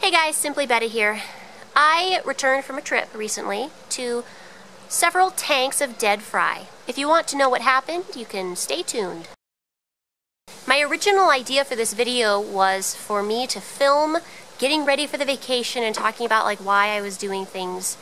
Hey guys, Simply Betta here. I returned from a trip recently to several tanks of dead fry. If you want to know what happened, you can stay tuned. My original idea for this video was for me to film getting ready for the vacation and talking about like why I was doing things,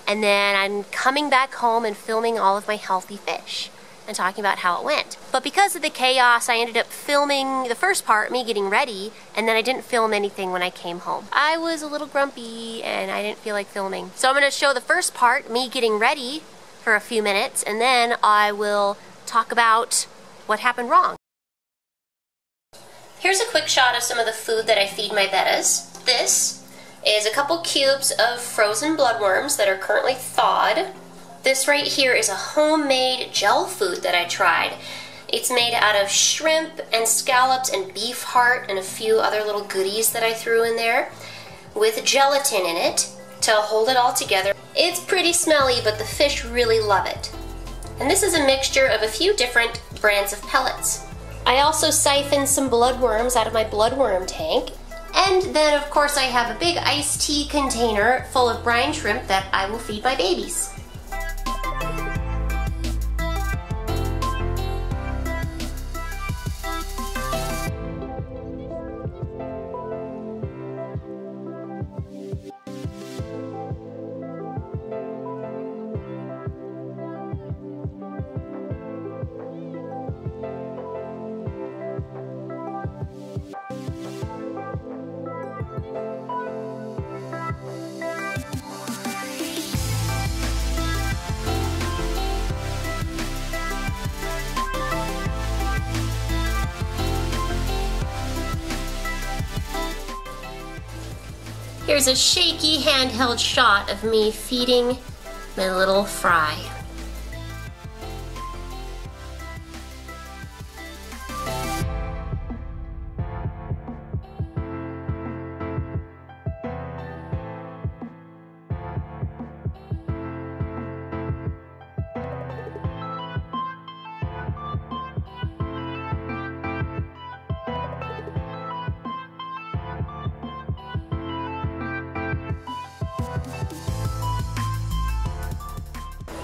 and then I'm coming back home and filming all of my healthy fish and talking about how it went. But because of the chaos, I ended up filming the first part, me getting ready, and then I didn't film anything when I came home. I was a little grumpy and I didn't feel like filming. So I'm gonna show the first part, me getting ready for a few minutes, and then I will talk about what happened wrong. Here's a quick shot of some of the food that I feed my bettas. This is a couple cubes of frozen bloodworms that are currently thawed. This right here is a homemade gel food that I tried. It's made out of shrimp and scallops and beef heart and a few other little goodies that I threw in there with gelatin in it to hold it all together. It's pretty smelly, but the fish really love it. And this is a mixture of a few different brands of pellets. I also siphoned some bloodworms out of my bloodworm tank. And then of course I have a big iced tea container full of brine shrimp that I will feed my babies. Here's a shaky handheld shot of me feeding my little fry.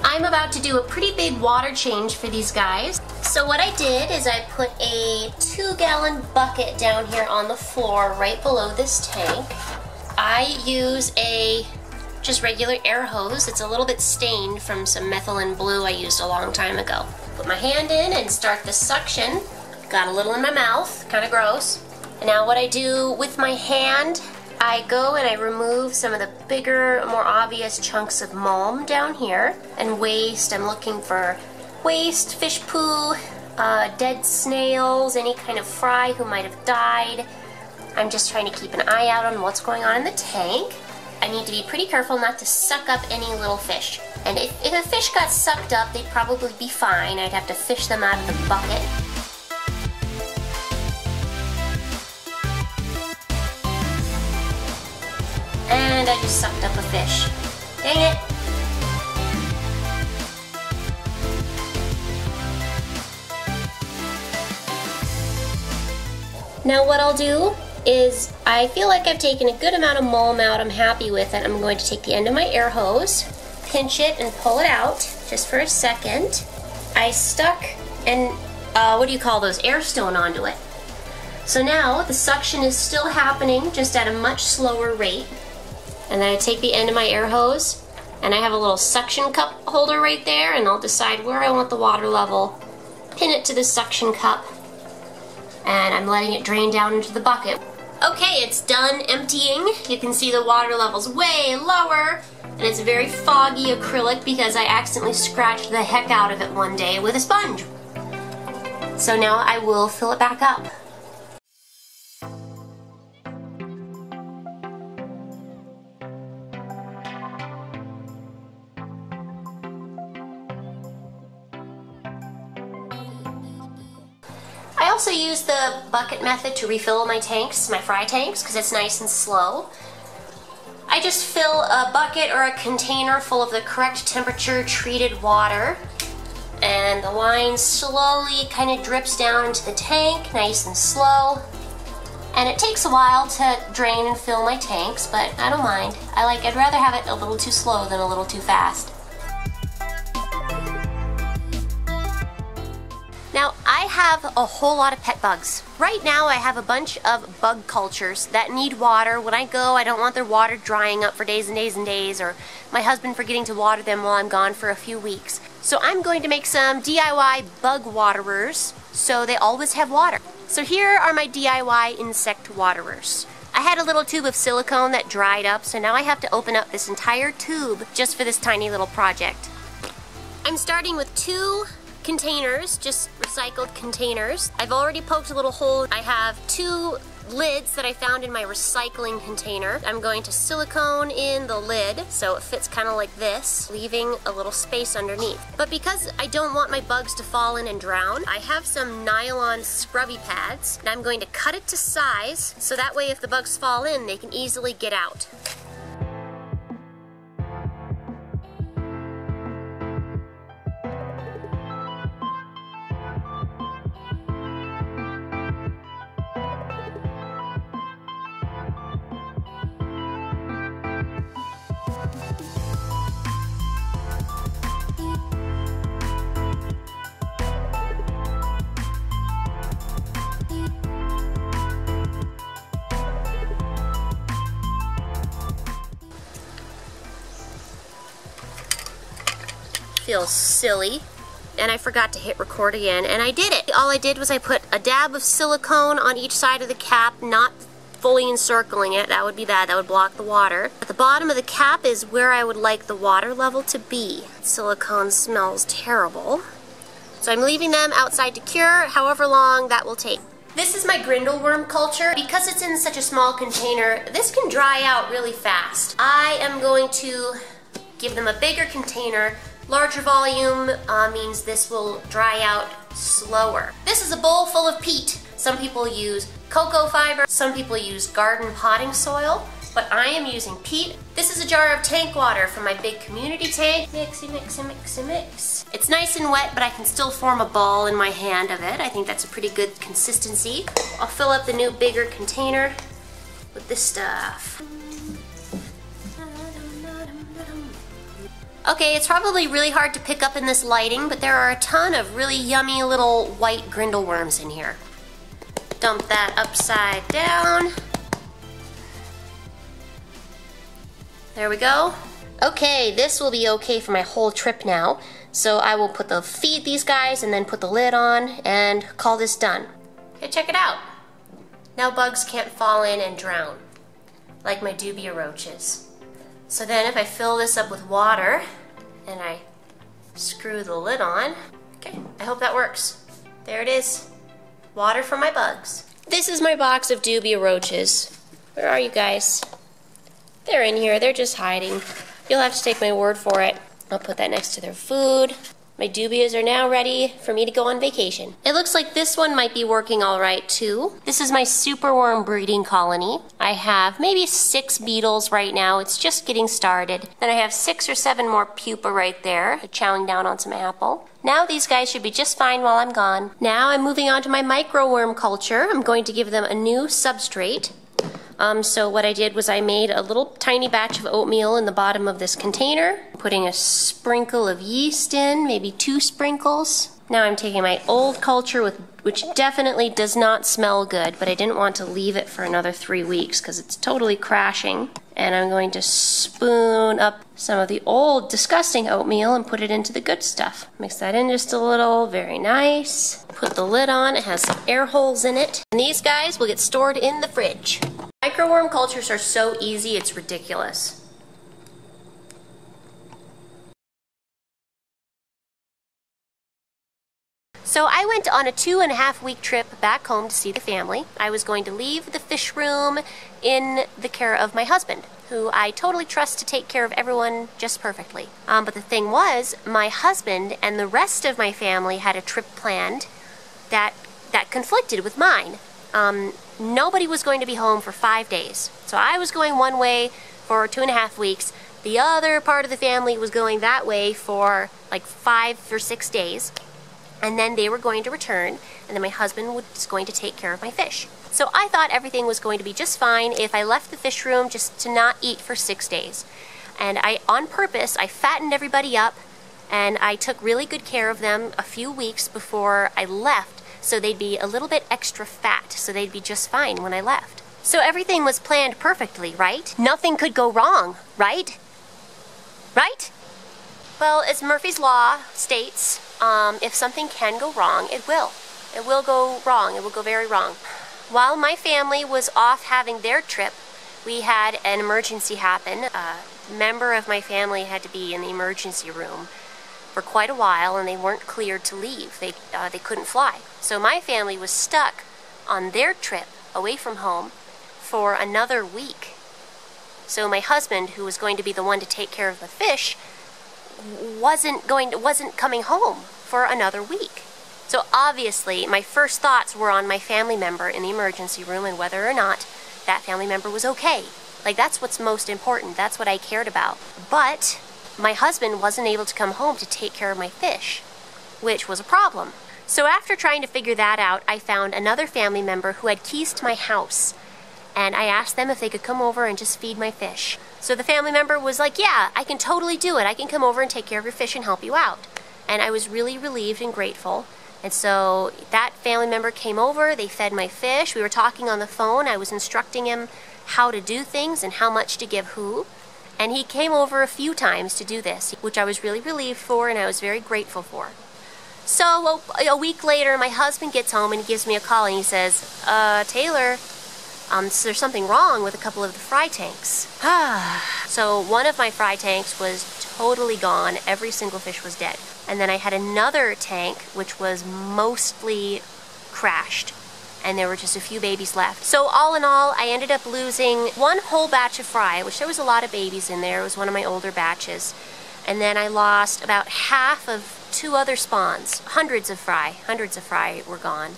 I'm about to do a pretty big water change for these guys. So what I did is I put a 2-gallon bucket down here on the floor right below this tank. I use a just regular air hose. It's a little bit stained from some methylene blue I used a long time ago. Put my hand in and start the suction. Got a little in my mouth, kind of gross. And now what I do with my hand, I go and I remove some of the bigger, more obvious chunks of mulm down here and waste. I'm looking for waste, fish poo, dead snails, any kind of fry who might have died. I'm just trying to keep an eye out on what's going on in the tank. I need to be pretty careful not to suck up any little fish. And if a fish got sucked up, they'd probably be fine. I'd have to fish them out of the bucket. And I just sucked up a fish. Dang it! Now what I'll do is, I feel like I've taken a good amount of mulm out, I'm happy with it. I'm going to take the end of my air hose, pinch it and pull it out just for a second. I stuck an, what do you call those, air stone onto it. So now the suction is still happening, just at a much slower rate. And then I take the end of my air hose, and I have a little suction cup holder right there, and I'll decide where I want the water level, pin it to the suction cup, and I'm letting it drain down into the bucket. Okay, it's done emptying. You can see the water level's way lower, and it's very foggy acrylic because I accidentally scratched the heck out of it one day with a sponge. So now I will fill it back up. I also use the bucket method to refill my tanks, my fry tanks, because it's nice and slow. I just fill a bucket or a container full of the correct temperature treated water, and the line slowly kind of drips down into the tank, nice and slow. And it takes a while to drain and fill my tanks, but I don't mind. I'd rather have it a little too slow than a little too fast. Now, I have a whole lot of pet bugs. Right now, I have a bunch of bug cultures that need water. When I go, I don't want their water drying up for days and days and days, or my husband forgetting to water them while I'm gone for a few weeks. So I'm going to make some DIY bug waterers so they always have water. So here are my DIY insect waterers. I had a little tube of silicone that dried up, so now I have to open up this entire tube just for this tiny little project. I'm starting with 2 containers, just recycled containers. I've already poked a little hole. I have 2 lids that I found in my recycling container. I'm going to silicone in the lid so it fits kind of like this, leaving a little space underneath. But because I don't want my bugs to fall in and drown, I have some nylon scrubby pads, and I'm going to cut it to size so that way if the bugs fall in, they can easily get out. Feels silly, and I forgot to hit record again, and I did it. All I did was I put a dab of silicone on each side of the cap, not fully encircling it. That would be bad, that would block the water. At the bottom of the cap is where I would like the water level to be. Silicone smells terrible. So I'm leaving them outside to cure, however long that will take. This is my grindal worm culture. Because it's in such a small container, this can dry out really fast. I am going to give them a bigger container. Larger volume means this will dry out slower. This is a bowl full of peat. Some people use cocoa fiber, some people use garden potting soil, but I am using peat. This is a jar of tank water from my big community tank. Mixy, mixy, mixy, mix. It's nice and wet, but I can still form a ball in my hand of it. I think that's a pretty good consistency. I'll fill up the new bigger container with this stuff. Okay, it's probably really hard to pick up in this lighting, but there are a ton of really yummy little white grindal worms in here. Dump that upside down. There we go. Okay, this will be okay for my whole trip now. So I will feed these guys and then put the lid on and call this done. Okay, check it out. Now bugs can't fall in and drown, like my dubia roaches. So then if I fill this up with water and I screw the lid on, okay, I hope that works. There it is, water for my bugs. This is my box of dubia roaches. Where are you guys? They're in here, they're just hiding. You'll have to take my word for it. I'll put that next to their food. My dubias are now ready for me to go on vacation. It looks like this one might be working all right too. This is my superworm breeding colony. I have maybe 6 beetles right now. It's just getting started. Then I have 6 or 7 more pupa right there. They're chowing down on some apple. Now these guys should be just fine while I'm gone. Now I'm moving on to my microworm culture. I'm going to give them a new substrate. So what I did was I made a little tiny batch of oatmeal in the bottom of this container, putting a sprinkle of yeast in, maybe 2 sprinkles. Now I'm taking my old culture, which definitely does not smell good, but I didn't want to leave it for another 3 weeks because it's totally crashing. And I'm going to spoon up some of the old disgusting oatmeal and put it into the good stuff. Mix that in just a little, very nice. Put the lid on, it has some air holes in it. And these guys will get stored in the fridge. Microworm cultures are so easy, it's ridiculous. So I went on a 2.5-week trip back home to see the family. I was going to leave the fish room in the care of my husband, who I totally trust to take care of everyone just perfectly. But the thing was, my husband and the rest of my family had a trip planned that conflicted with mine. Nobody was going to be home for 5 days. So I was going one way for 2.5 weeks. The other part of the family was going that way for like 5 or 6 days. And then they were going to return, and then my husband was going to take care of my fish. So I thought everything was going to be just fine if I left the fish room just to not eat for 6 days. And on purpose, I fattened everybody up, and I took really good care of them a few weeks before I left, so they'd be a little bit extra fat, so they'd be just fine when I left. So everything was planned perfectly, right? Nothing could go wrong, right? Right? Well, as Murphy's Law states, if something can go wrong, it will. It will go wrong. It will go very wrong. While my family was off having their trip, we had an emergency happen. A member of my family had to be in the emergency room for quite a while, and they weren't cleared to leave. They couldn't fly. So my family was stuck on their trip away from home for another week. So my husband, who was going to be the one to take care of the fish, wasn't coming home for another week. So obviously my first thoughts were on my family member in the emergency room and whether or not that family member was okay. Like, that's what's most important. That's what I cared about. But my husband wasn't able to come home to take care of my fish, which was a problem. So after trying to figure that out, I found another family member who had keys to my house, and I asked them if they could come over and just feed my fish. So the family member was like, yeah, I can totally do it. I can come over and take care of your fish and help you out. And I was really relieved and grateful. And so that family member came over, they fed my fish. We were talking on the phone. I was instructing him how to do things and how much to give who. And he came over a few times to do this, which I was really relieved for and I was very grateful for. So a week later, my husband gets home and he gives me a call and he says, Taylor, so there's something wrong with a couple of the fry tanks. So one of my fry tanks was totally gone. Every single fish was dead. And then I had another tank which was mostly crashed, and there were just a few babies left. So all in all, I ended up losing one whole batch of fry, which there was a lot of babies in there. It was one of my older batches. And then I lost about half of 2 other spawns. Hundreds of fry were gone.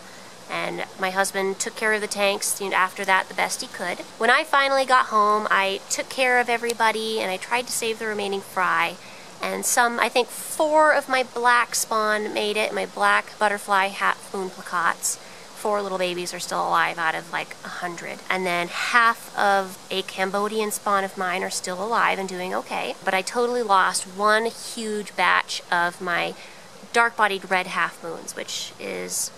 And my husband took care of the tanks, after that the best he could. When I finally got home, I took care of everybody and I tried to save the remaining fry. And I think 4 of my black spawn made it, my black butterfly half moon placots. 4 little babies are still alive out of like 100. And then half of a Cambodian spawn of mine are still alive and doing okay. But I totally lost one huge batch of my dark-bodied red half moons, which is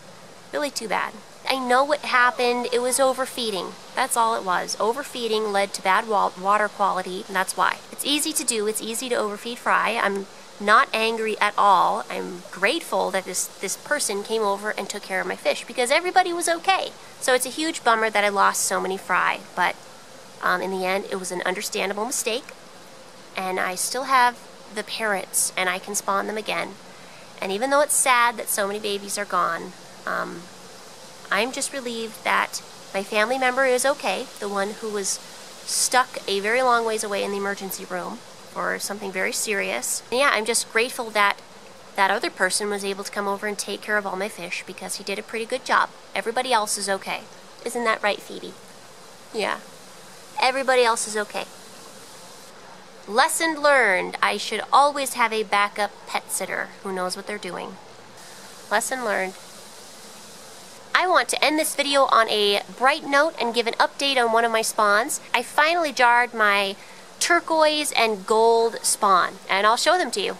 really too bad. I know what happened. It was overfeeding. That's all it was. Overfeeding led to bad water quality, and that's why. It's easy to do. It's easy to overfeed fry. I'm not angry at all. I'm grateful that this person came over and took care of my fish because everybody was okay. So it's a huge bummer that I lost so many fry, but in the end, it was an understandable mistake, and I still have the parrots, and I can spawn them again. And even though it's sad that so many babies are gone, I'm just relieved that my family member is okay, the one who was stuck a very long ways away in the emergency room for something very serious. And yeah, I'm just grateful that that other person was able to come over and take care of all my fish because he did a pretty good job. Everybody else is okay. Isn't that right, Phoebe? Yeah. Everybody else is okay. Lesson learned. I should always have a backup pet sitter who knows what they're doing. Lesson learned. I want to end this video on a bright note and give an update on one of my spawns. I finally jarred my turquoise and gold spawn, and I'll show them to you.